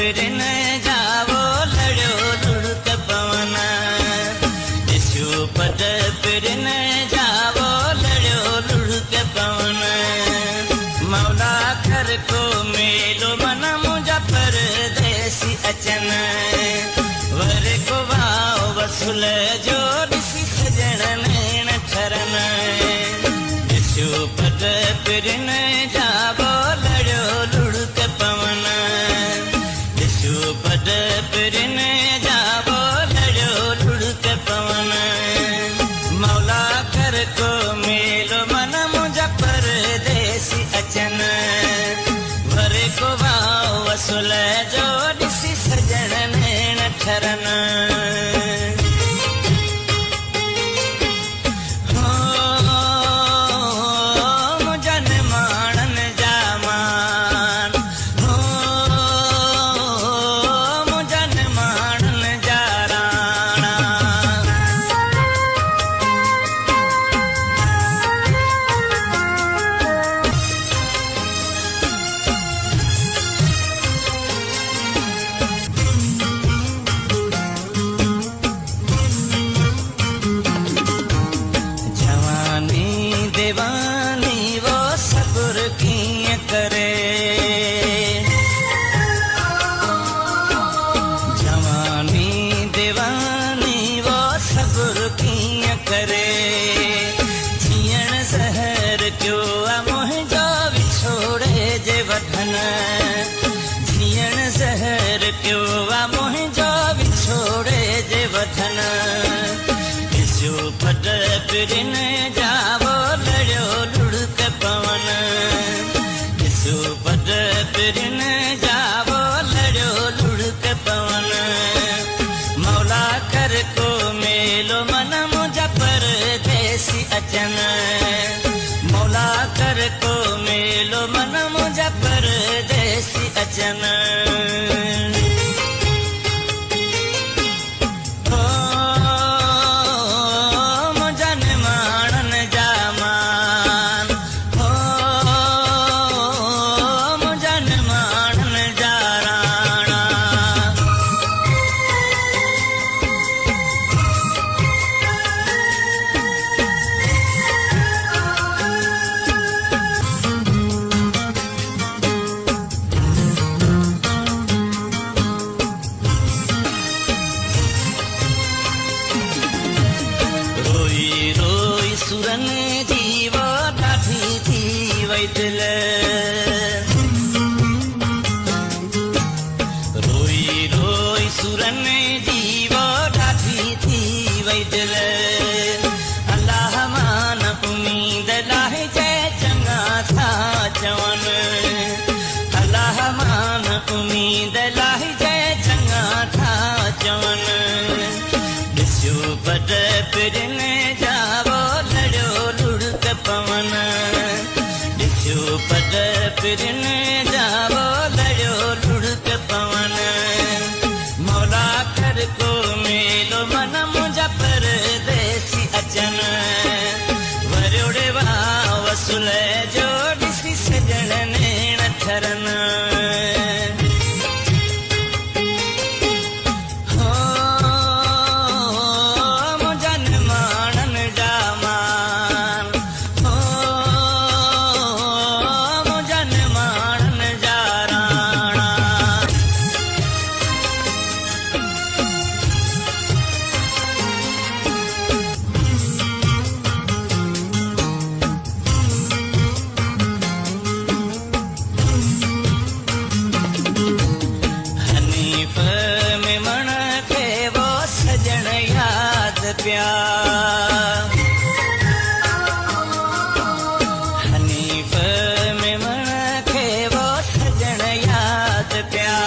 पिरिन जावो लड़ो लुढ़क पवन ॾिसो पद पिरिन जावो लड़ो लुढ़क पवन मौला कर को मेलो मन मुंहिंजा परदेसी अचन वर को वाओ वसूल जो ॾिसी सजण नैण ठरन ॾिसो पद पिरिन जावो लड़ो लुढ़क पवन ॾिसो पद पिरिन जावो लड़ो लुढ़क पवन मौला कर को मेलो मन मुंहिंजा परदेसी अचन वर को वाओ वसूल जो ॾिसी सजण नैण ठरन दीवानी वो सब्र कीअं करे जवानी दीवानी वो सब्र कीअं करे जीअण ज़हर कयो आहे मुंहिंजो विछोड़े जे वठन जीअण ज़हर कयो आहे मुंहिंजो विछोड़े जे वठन ॾिसो पद पिरिन जावो लड़ो लुढ़क पवन ॾिसो पद पिरिन जावो लड़ो लुढ़क पवन मौला कर को मेलो मन मुंहिंजा परदेसी अचन मौला कर को मेलो मन मुंहिंजा परदेसी अचन सुरन जी वो ॾाढी थी वई दिल रोई रोई सुरन जी वो ॾाढी थी वई दिल अल्लाह मान उम्मीद लाहे जय चङा था चवन अल्लाह मान उम्मीद लाहे जय चङा था चवन ॾिसो पद पिरिन जावो पवन ॾिसो पद पिरिन जावो लड़ो लुढ़क पवन मौला कर को मेलो मन मुंहिंजा परदेसी अचन वरोड़े वाओ वसूल जो ॾिसी सजण नैण ठरन हनीफ में मन खे वो सजण याद पिया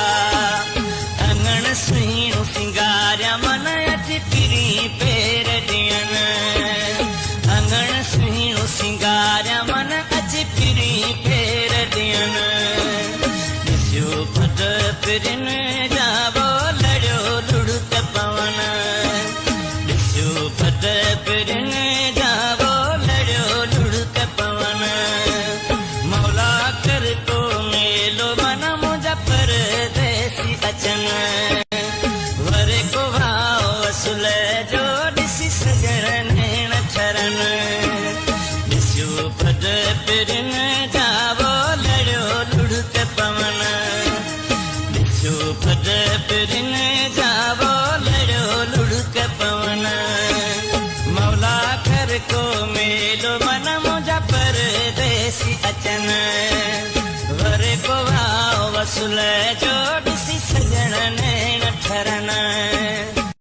अंगण सुहिणो सिंगारिया मन अची पिरी पेर ॾियन अंगण सुहिणो सिंगारिया मन अची पिरी पेर ॾियन ॾिसो पद पिरिन जावो लड़ो लुढ़क पवन ॾिसो पद पिरिन जावो लड़ो लुढ़क पवन मौला कर को मेलो मन मुंहिंजा परदेसी सजणन ॾिसियो पद पिरिन जावो लड़ियो लुढ़क पवन ॾिसियो पद पिरिन जावो लड़ियो लुढ़क पवन मौला कर को मेलो मन मुंहिंजा परदेसी अचन वरे को वाओ वसूल जो ॾिसी सजण नैण ठरन